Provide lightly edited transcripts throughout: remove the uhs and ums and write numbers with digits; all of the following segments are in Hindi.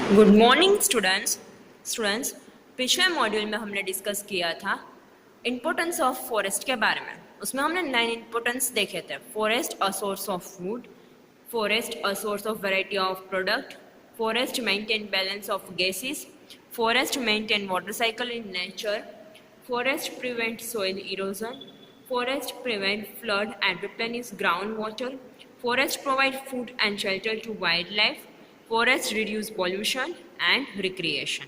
गुड मॉर्निंग स्टूडेंट्स पिछले मॉड्यूल में हमने डिस्कस किया था इम्पोर्टेंस ऑफ फॉरेस्ट के बारे में। उसमें हमने 9 इम्पोर्टेंस देखे थे। Forest a source of food, forest a source of variety of product, forest maintain balance of gases, forest maintain water cycle in nature, forest prevent soil erosion, forest prevent flood and replenish groundwater, forest provide food and shelter to wildlife, forest reduce pollution and recreation.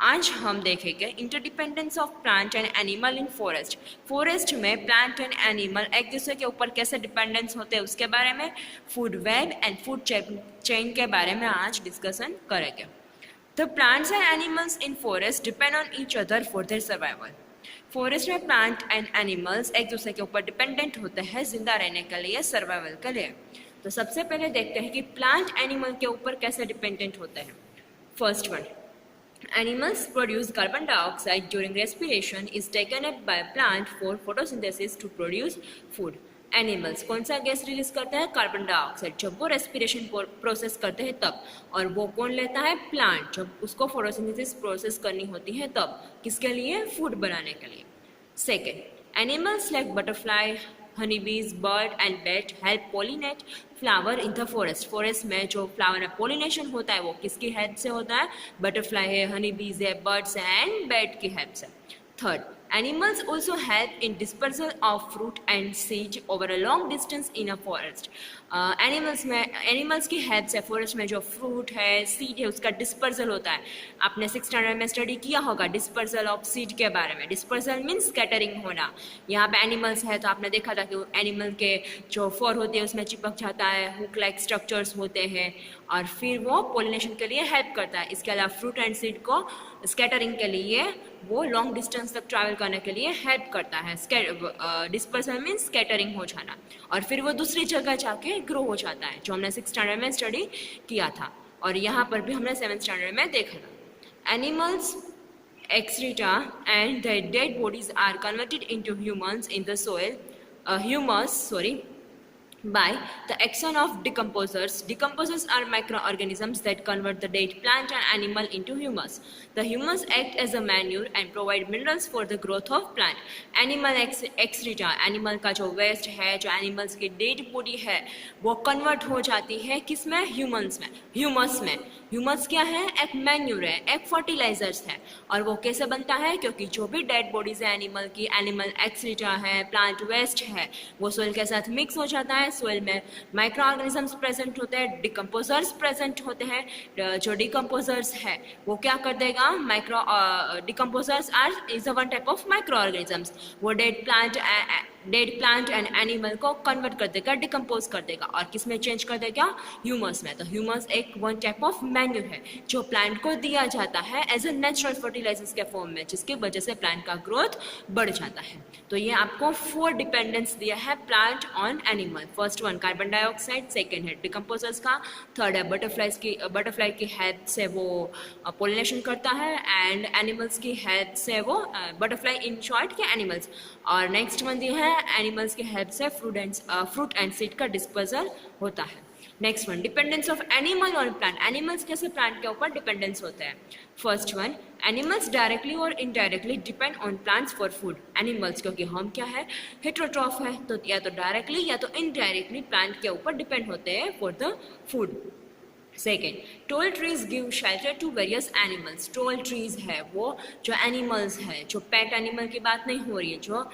आज हम देखेंगे interdependence of plant and animal in forest. Forest में प्लांट एंड एनिमल एक दूसरे के ऊपर कैसे डिपेंडेंस होते हैं उसके बारे में, food web and food chain के बारे में आज डिस्कशन करेंगे। The plants and animals in forest depend on each other for their survival. Forest में प्लांट एंड एनिमल्स एक दूसरे के ऊपर डिपेंडेंट होते हैं जिंदा रहने के लिए, सर्वाइवल के लिए। तो सबसे पहले देखते हैं कि प्लांट एनिमल के ऊपर कैसे डिपेंडेंट होते हैं। First one, animals produce carbon dioxide during respiration is taken up by plant for photosynthesis to produce food. Animals कौन सा गैस रिलीज करते हैं? कार्बन डाइऑक्साइड, जब वो रेस्पिरेशन प्रोसेस करते हैं तब। और वो कौन लेता है? प्लांट, जब उसको फोटोसिंथेसिस प्रोसेस करनी होती है तब। किसके लिए? फूड बनाने के लिए। Second, animals like butterfly, honeybees, bird and bat help pollinate flower in the forest। Forest में जो फ्लावर में पोलिनेशन होता है वो किसकी हेल्प से होता है? बटरफ्लाई है, हनीबीज है, बर्ड्स एंड बैट की हेल्प से। Third, animals also help in dispersal of fruit and seed over a long distance in a forest। Animals की हेल्प से फॉरेस्ट में जो फ्रूट है, सीड है, उसका डिस्पर्सल होता है। आपने 6th स्टैंडर्ड में स्टडी किया होगा डिस्पर्सल ऑफ सीड के बारे में। डिस्पर्सल मीन्स स्कैटरिंग होना। यहाँ पे एनिमल्स है तो आपने देखा था कि एनिमल के जो फर होते हैं उसमें चिपक जाता है, हुक लाइक स्ट्रक्चर्स होते हैं और फिर वो पोलिनेशन के लिए हेल्प करता है। इसके अलावा फ्रूट एंड सीड को स्कैटरिंग के लिए वो लॉन्ग डिस्टेंस तक ट्रैवल करने के लिए हेल्प करता है। डिस्पर्सल मीन्स स्कैटरिंग हो जाना और फिर वो दूसरी जगह जाके ग्रो हो जाता है, जो हमने 6th स्टैंडर्ड में स्टडी किया था और यहाँ पर भी हमने 7th स्टैंडर्ड में देखा था। Animals excreta and their dead bodies are converted into humus by the action of decomposers. Decomposers are microorganisms that convert the dead plant and animal into humus. The humus act as a manure and provide minerals for the growth of plant. Animal excreta, animal का जो वेस्ट है, जो एनिमल्स की डेड बॉडी है, वो कन्वर्ट हो जाती है किसमें? ह्यूमस में। ह्यूमस क्या है? एक मैन्यूर है, एक फर्टिलाइजर्स है। और वो कैसे बनता है? क्योंकि जो भी डेड बॉडीज है एनिमल की, एनिमल एक्सरीटा है, प्लांट वेस्ट है, वो सोइल के साथ मिक्स हो जाता है। सोइल में माइक्रो ऑर्गेनिजम्स प्रेजेंट होते हैं, डिकम्पोजर्स प्रेजेंट होते हैं। जो डिकम्पोजर्स है वो क्या कर देगा? Decomposers is one type of micro organisms. वो डेड प्लांट एंड एनिमल को कन्वर्ट कर देगा, डिकम्पोज कर देगा और किस में चेंज कर देगा? ह्यूमस में। तो ह्यूमस एक वन टाइप ऑफ मैन्यूर है जो प्लांट को दिया जाता है एज ए नेचुरल फर्टिलाइजर्स के फॉर्म में, जिसकी वजह से प्लांट का ग्रोथ बढ़ जाता है। तो ये आपको 4 डिपेंडेंस दिया है plant on animal. First one carbon dioxide, second है डिकम्पोजर्स का, थर्ड है बटरफ्लाई की हेल्प से वो पोलिनेशन करता है एंड एनिमल्स की हेल्प से वो बटरफ्लाई इन शॉर्ट के एनिमल्स। और नेक्स्ट वन दिया है एनिमल्स की हेल्प से फ्रूट एंड सीड का डिस्पर्सल होता है। Next one, dependence of animal on plant. Animals कैसे प्लांट के ऊपर डिपेंडेंस होते हैं? फर्स्ट वन, एनिमल्स डायरेक्टली और indirectly depend on plants for food. Animals, क्योंकि हम क्या है? हेटेरोट्रॉफ है, तो या तो डायरेक्टली या तो इनडायरेक्टली प्लांट के ऊपर डिपेंड होते हैं for the food. Second, tall trees give shelter to various animals. Tall trees है वो जो एनिमल्स है, जो पेट एनिमल की बात नहीं हो रही है, जो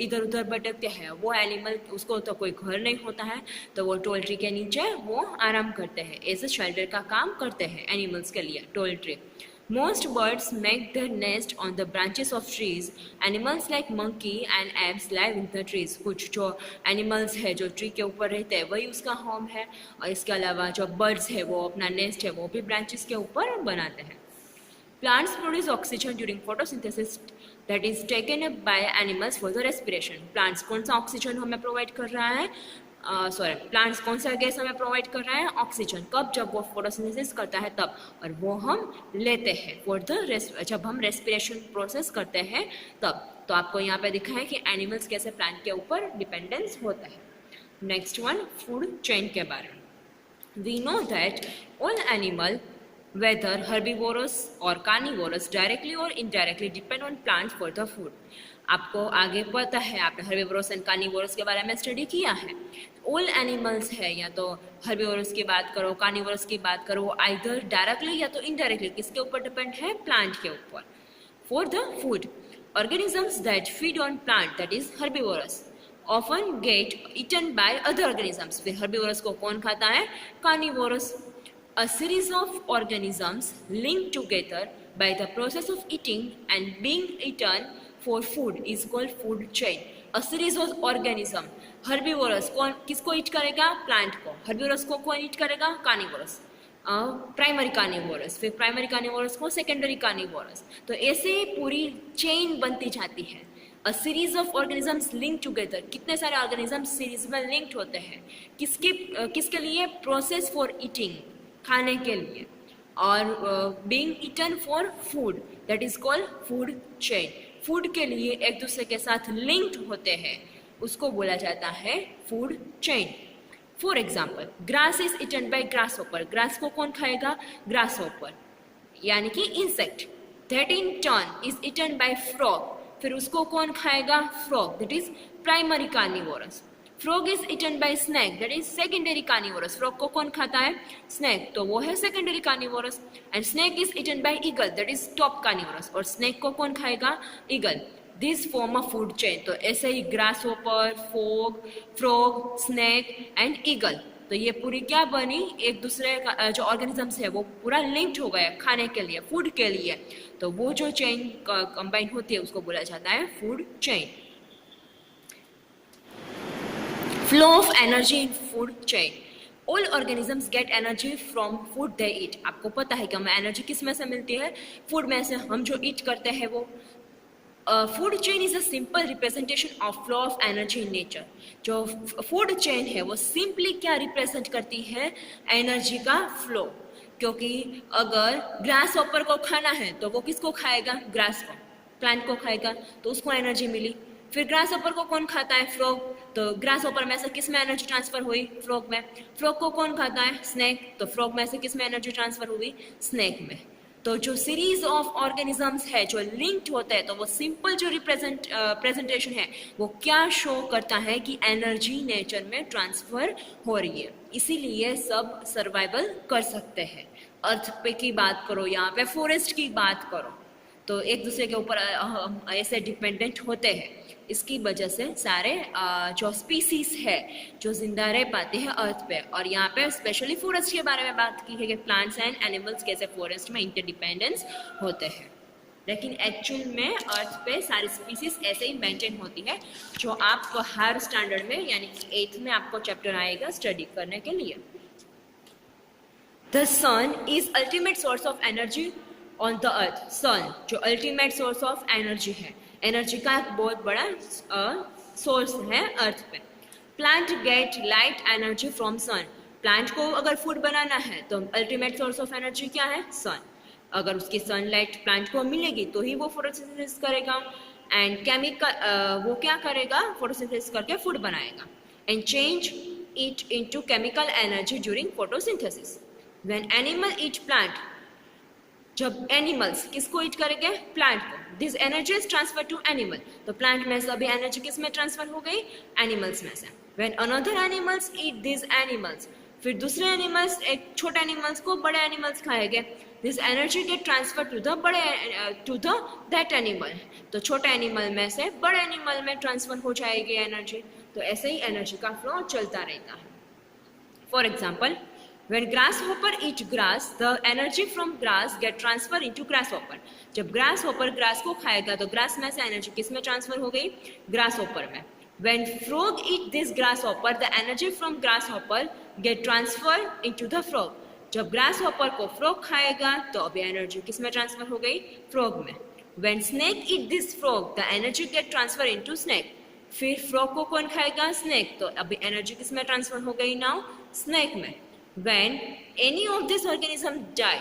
इधर उधर भटकते हैं, वो एनिमल, उसको तो कोई घर नहीं होता है तो वो टोल ट्री के नीचे वो आराम करते हैं, एज ए शेल्टर का काम करते हैं एनिमल्स के लिए toll tree. Most birds make their nest on the branches of trees. Animals like monkey and apes live in the trees. कुछ जो एनिमल्स है जो ट्री के ऊपर रहते हैं वही उसका होम है और इसके अलावा जो बर्ड्स है वो अपना नेस्ट है वो भी ब्रांचेस के ऊपर बनाते हैं। Plants produce oxygen during photosynthesis that is taken up by animals for the respiration. Plants कौन सा ऑक्सीजन हमें प्रोवाइड कर रहा है? प्लांट्स कौन सा गैस हमें प्रोवाइड कर रहा है? ऑक्सीजन। कब? जब वो फोटोसिंथेसिस करता है तब, और वो हम लेते हैं फॉर द जब हम रेस्पिरेशन प्रोसेस करते हैं तब। तो आपको यहाँ पे दिखा है कि एनिमल्स कैसे प्लांट के ऊपर डिपेंडेंस होता है। नेक्स्ट वन, फूड चेन के बारे में। We know that all animal whether herbivorous or carnivorous directly or indirectly depend on plants for the food. आपको आगे पता है, आपने हर्बिवोरस एंड कार्निवोरस के बारे में स्टडी किया है. ऑल एनिमल्स है, या तो हर्बिवोरस की बात करो, कार्निवोरस की बात करो, आइदर डायरेक्टली या तो इनडायरेक्टली किसके ऊपर डिपेंड है, प्लांट के ऊपर. For the food, organisms that feed on plant, that is herbivorous, often get eaten by other organisms. फिर herbivorous को कौन खाता है, carnivorous. A series of organisms linked together by the process of eating and being eaten for food is called food chain. A series of organism, herbivorous कौन किसको ईट करेगा, प्लांट को. herbivorous को कौन ईट करेगा, carnivorous. प्राइमरी कार्निवोरस, फिर प्राइमरी कार्निवोरस को सेकेंडरी कार्निवोरस. तो ऐसे पूरी चेन बनती जाती है. A series of organisms link together, कितने सारे ऑर्गेनिजम्स सीरीज में लिंक्ड होते हैं, किसके लिए, प्रोसेस फॉर ईटिंग, खाने के लिए, और being eaten for food, that is called food chain. Food के लिए एक दूसरे के साथ लिंक्ड होते हैं, उसको बोला जाता है food chain. For example, grass is eaten by grass hopper. Grass को कौन खाएगा, ग्रास होपर, यानी कि insect. That in turn is eaten by frog. फिर उसको कौन खाएगा, frog, that is primary carnivorous. Frog is eaten by snake, that is secondary carnivorous. Frog को कौन खाता है, स्नेक, तो वो है secondary carnivorous. And snake is eaten by eagle, that is top carnivorous. और स्नेक को कौन खाएगा, eagle. This form a food chain. तो ऐसे ही grasshopper, frog, snake and eagle, तो ये पूरी क्या बनी, एक दूसरे का जो ऑर्गेनिजम्स है वो पूरा लिंक्ड हो गया खाने के लिए, फूड के लिए. तो वो जो चेन कंबाइन होती है उसको बोला जाता है food chain. Flow of energy in food chain. All organisms get energy from food they eat. आपको पता है कि हमें एनर्जी किस में से मिलती है, फूड में से. हम जो ईट करते हैं वो. Food chain is a simple representation of flow of energy in nature. जो फूड चेन है वो सिंपली क्या रिप्रेजेंट करती है, एनर्जी का फ्लो. क्योंकि अगर ग्रास हॉपर को खाना है तो वो किसको खाएगा, ग्रास को, प्लांट को खाएगा, तो उसको एनर्जी मिली. फिर ग्रास हॉपर को कौन खाता है, फ्रॉग, तो ग्रास हॉपर में से किस में एनर्जी ट्रांसफर हुई, फ्रॉग में. फ्रॉग को कौन खाता है, स्नेक, तो फ्रॉग में से किस में एनर्जी ट्रांसफर हुई, स्नेक में. तो जो सीरीज ऑफ ऑर्गेनिजम्स है जो लिंक्ड होते हैं, तो वो सिंपल जो प्रेजेंटेशन है वो क्या शो करता है कि एनर्जी नेचर में ट्रांसफर हो रही है, इसीलिए सब सर्वाइवल कर सकते हैं. अर्थ पे की बात करो, यहाँ पे फॉरेस्ट की बात करो, तो एक दूसरे के ऊपर ऐसे डिपेंडेंट होते हैं. इसकी वजह से सारे जो स्पीसीज है जो जिंदा रह पाते हैं अर्थ पे. और यहाँ पे स्पेशली फॉरेस्ट के बारे में बात की है कि प्लांट्स एंड एनिमल्स कैसे फॉरेस्ट में इंटरडिपेंडेंस होते हैं. लेकिन एक्चुअल में अर्थ पे सारी स्पीसीज ऐसे ही मेंटेन होती है, जो आप हर स्टैंडर्ड में यानी कि 8th में आपको चैप्टर आएगा स्टडी करने के लिए. The sun is ultimate source of energy on the earth. Sun जो अल्टीमेट सोर्स ऑफ एनर्जी है, एनर्जी का एक बहुत बड़ा सोर्स है अर्थ पे. Plant get light energy from sun. Plant को अगर फूड बनाना है तो अल्टीमेट सोर्स ऑफ एनर्जी क्या है, सन. अगर उसकी सनलाइट प्लांट को मिलेगी तो ही वो फोटोसिंथेसिस करेगा. एंड केमिकल वो क्या करेगा, फोटोसिंथेसिस करके फूड बनाएगा. And change it into chemical energy during photosynthesis. When animal eat plant, जब एनिमल्स किसको ईट करेंगे, प्लांट को, this energy is transfer to animal. तो प्लांट में से अभी एनर्जी किस में ट्रांसफर हो गई, एनिमल्स में से. When another animals eat this animals, फिर दूसरे एनिमल्स एक छोटे एनिमल्स को बड़े एनिमल्स खाएंगे, this energy get transfer to the बड़े टू द दैट एनिमल. तो छोटे एनिमल में से बड़े एनिमल में ट्रांसफर हो जाएगी एनर्जी. तो ऐसे ही एनर्जी का फ्लो चलता रहता है. For example, when grasshopper eat grass, the energy from grass get transfer into grasshopper. जब grasshopper grass को खाएगा तो grass में से energy किस में transfer हो गई, grasshopper में. When frog eat this grasshopper, the energy from grasshopper get transfer into the frog. जब grasshopper को frog खाएगा तो अभी energy किस में transfer हो गई, frog में. When snake eat this frog, the energy get transfer into snake. फिर frog को कौन खाएगा, snake, तो अभी energy किस में transfer हो गई now, snake में. When any of these organisms die,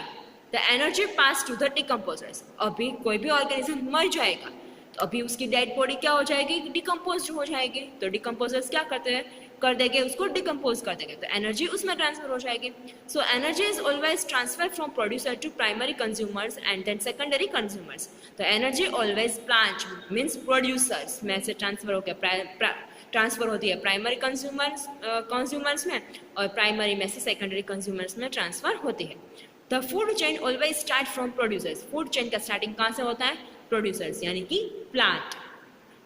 the energy pass to the decomposers. अभी कोई भी ऑर्गेनिज्म मर जाएगा तो अभी उसकी डेड बॉडी क्या हो जाएगी, डिकम्पोज हो जाएगी. तो डिकम्पोजर्स क्या करते हैं, कर देंगे, उसको डिकम्पोज कर देंगे, तो एनर्जी उसमें ट्रांसफर हो जाएगी. So energy is always transfer from producer to primary consumers and then secondary consumers. तो energy always plant means producers में से ट्रांसफर होकर ट्रांसफर होती है प्राइमरी कंज्यूमर्स में, और प्राइमरी में से सेकेंडरी कंज्यूमर्स में ट्रांसफर होती है. The food chain always start from producers. Food chain का स्टार्टिंग कहाँ से होता है? प्रोड्यूसर्स यानी कि plant.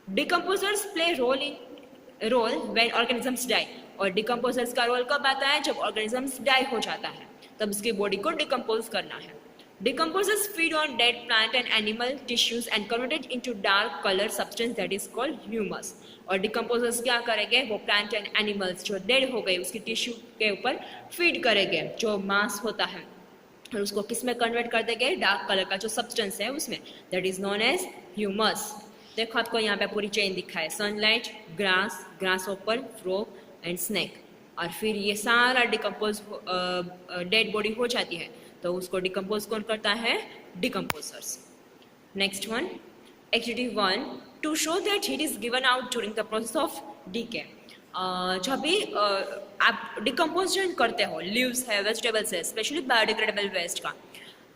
Decomposers play role when organisms die. और डिकम्पोजर्स का रोल कब आता है? जब ऑर्गेनिजम्स डाई हो जाता है, तब उसकी बॉडी को डिकम्पोज करना है. Decomposers feed on dead plant and animal tissues and convert it into dark color substance that is called humus. और decomposers क्या करेंगे? वो plant and animals जो dead हो गए उसकी टिश्यू के ऊपर फीड करेंगे, जो मांस होता है, और उसको किस में कन्वर्ट कर देंगे? डार्क कलर का जो सब्सटेंस है उसमें, that is known as humus. देखो आपको यहाँ पे पूरी चेन दिखा है, sunlight, grass, grasshopper, frog and snake. और फिर ये सारा डिकम्पोज डेड बॉडी हो जाती है, तो उसको डिकम्पोज कौन करता है? Decomposers. Next one, activity 1, to show that heat is given out during the process of decay. जब भी आप डिकम्पोजिशन करते हो, लीव्स है, वेजिटेबल्स है, स्पेशली बायोडिग्रेडेबल वेस्ट का,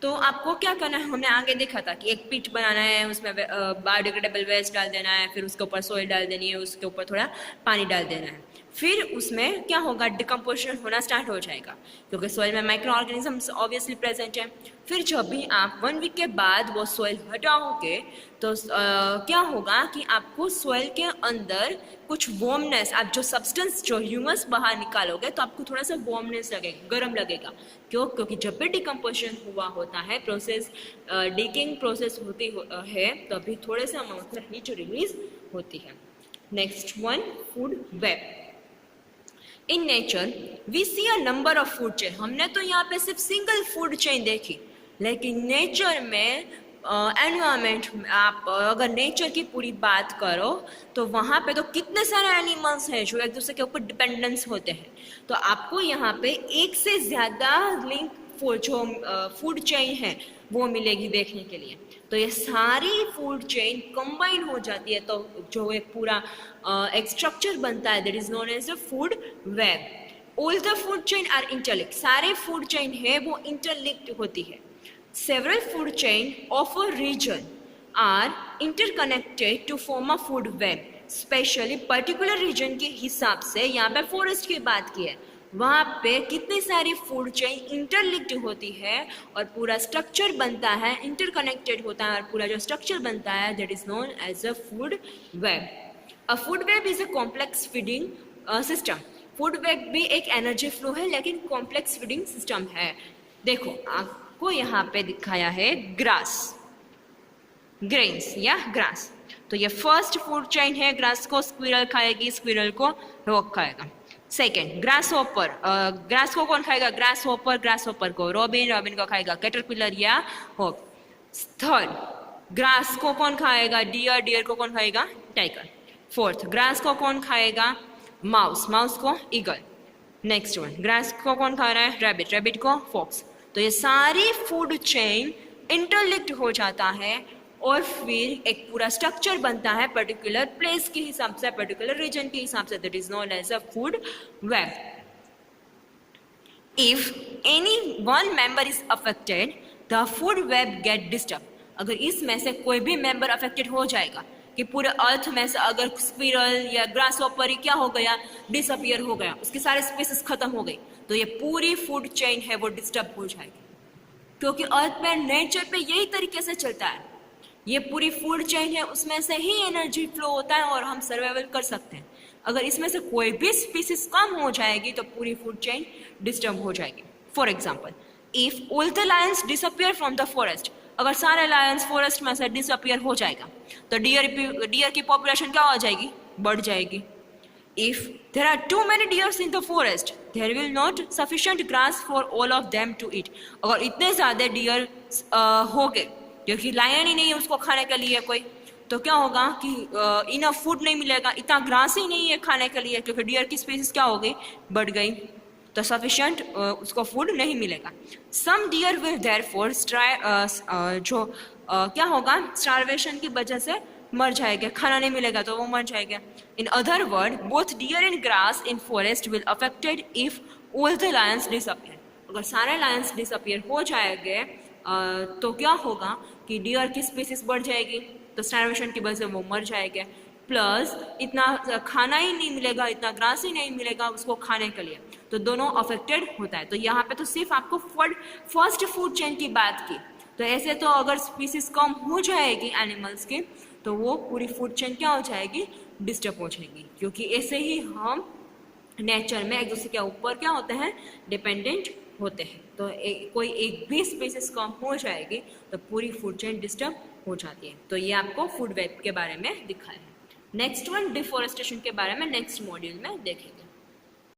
तो आपको क्या करना है? हमने आगे देखा था कि एक पिट बनाना है, उसमें बायोडिग्रेडेबल वेस्ट डाल देना है, फिर उसके ऊपर सोइल डाल देनी है, उसके ऊपर थोड़ा पानी डाल देना है, फिर उसमें क्या होगा? डिकम्पोजिशन होना स्टार्ट हो जाएगा, क्योंकि सोइल में माइक्रो ऑर्गेनिजम्स ऑब्वियसली प्रेजेंट है. फिर जब भी आप 1 वीक के बाद वो सोइल हटाओगे, तो क्या होगा कि आपको सोइल के अंदर कुछ वार्मनेस, आप जो सब्सटेंस जो ह्यूमस बाहर निकालोगे, तो आपको थोड़ा सा वार्मनेस लगेगा, गर्म लगेगा. क्यों? क्योंकि जब भी डिकम्पोजिशन हुआ होता है, प्रोसेस डीकिंग प्रोसेस होती है, तभी थोड़े से अमाउंट में हीट रिलीज होती है. Next one, food web. In nature we see a number of food chain. हमने तो यहाँ पे सिर्फ सिंगल फूड चेन देखी, लेकिन नेचर में एनवायरमेंट में आप अगर नेचर की पूरी बात करो, तो वहाँ पे तो कितने सारे एनिमल्स हैं जो एक दूसरे के ऊपर डिपेंडेंस होते हैं. तो आपको यहाँ पे एक से ज़्यादा लिंक जो फूड चेन है वो मिलेगी देखने के लिए. तो ये सारी फूड चेन कंबाइन हो जाती है, तो जो एक पूरा एक स्ट्रक्चर बनता है, that is known as the food web. All the food chain are interlinked. सारे फूड चेन है वो इंटरलिंक्ड होती है. Several food chain of a region are interconnected to form a food web. Specially particular region के हिसाब से, यहाँ पे फॉरेस्ट की बात की है, वहाँ पे कितनी सारी फूड चेन इंटरलिंक्ड होती है और पूरा स्ट्रक्चर बनता है, इंटरकनेक्टेड होता है, और पूरा जो स्ट्रक्चर बनता है that is known as a food web. A food web is a complex feeding system. Food web भी एक एनर्जी फ्लो है, लेकिन कॉम्प्लेक्स फीडिंग सिस्टम है. देखो आपको यहाँ पे दिखाया है ग्रास, ग्रेन्स या ग्रास. तो ये फर्स्ट फूड चेन है, ग्रास को स्क्विरल खाएगी, स्क्विरल को रॉक खाएगा. Second, grass hopper. ग्रास को कौन खाएगा? Grass hopper. ग्रास हॉपर को रॉबिन, रॉबिन को खाएगा कैटरपिलर या हॉप. थर्ड, ग्रास को कौन खाएगा? डियर. डियर को कौन खाएगा? टाइगर. फोर्थ, ग्रास को कौन खाएगा? माउस. माउस को ईगल. नेक्स्ट वन, ग्रास को कौन खा रहा है? रैबिट. रैबिट को फॉक्स. तो ये सारी फूड चेन इंटरलिंक्ड हो जाता है, और फिर एक पूरा स्ट्रक्चर बनता है पर्टिकुलर प्लेस के हिसाब से, पर्टिकुलर रीजन के हिसाब से, that is known as a food web. If any one member is affected, the food web get disturb. अगर इसमें से कोई भी मेंबर अफेक्टेड हो जाएगा, कि पूरे अर्थ में से अगर स्क्विरल या ग्रास हॉपर क्या हो गया? डिसअपियर हो गया, उसके सारे स्पीसीज खत्म हो गई, तो ये पूरी फूड चेन है वो डिस्टर्ब हो जाएगी. क्योंकि अर्थ में नेचर पे यही तरीके से चलता है, ये पूरी फूड चेन है, उसमें से ही एनर्जी फ्लो होता है और हम सर्वाइवल कर सकते हैं. अगर इसमें से कोई भी स्पीसीज कम हो जाएगी, तो पूरी फूड चेन डिस्टर्ब हो जाएगी. For example, if all the Lions disappear from the forest, अगर सारे लायंस फॉरेस्ट में से डिसअपियर हो जाएगा, तो डियर की पॉपुलेशन क्या हो जाएगी? बढ़ जाएगी. If there are too many deers in the forest, there will not sufficient grass for all of them to eat. अगर इतने ज़्यादा डियर हो गए, क्योंकि लायन ही नहीं है उसको खाने के लिए कोई, तो क्या होगा कि इनफ फूड नहीं मिलेगा, इतना ग्रास ही नहीं है खाने के लिए, क्योंकि डियर की स्पीसीज क्या हो गई? बढ़ गई, तो सफिशेंट उसको फूड नहीं मिलेगा. सम डियर विल देयरफॉर क्या होगा? स्टारवेशन की वजह से मर जाएंगे, खाना नहीं मिलेगा तो वो मर जाएंगे. In other words, both deer and grass in forest will affected if all the lions disappear. अगर सारे lions disappear हो जाएंगे तो क्या होगा कि deer की species बढ़ जाएगी, तो starvation की वजह से वो मर जाएंगे, प्लस इतना खाना ही नहीं मिलेगा, इतना ग्रास ही नहीं मिलेगा उसको खाने के लिए, तो दोनों अफेक्टेड होता है। तो यहाँ पे तो सिर्फ आपको फर्स्ट फूड चेन की बात की, तो ऐसे तो अगर स्पीसीज कम हो जाएगी एनिमल्स की तो वो पूरी फूड चेन क्या हो जाएगी, डिस्टर्ब हो जाएगी, क्योंकि ऐसे ही हम नेचर में एक दूसरे के ऊपर क्या होते हैं, डिपेंडेंट होते हैं। तो कोई एक भी स्पीसीज कम हो जाएगी तो पूरी फूड चेन डिस्टर्ब हो जाती है। तो ये आपको फूड वेब के बारे में दिखाया है। नेक्स्ट वन डिफोरेस्टेशन के बारे में नेक्स्ट मॉड्यूल में देखेंगे।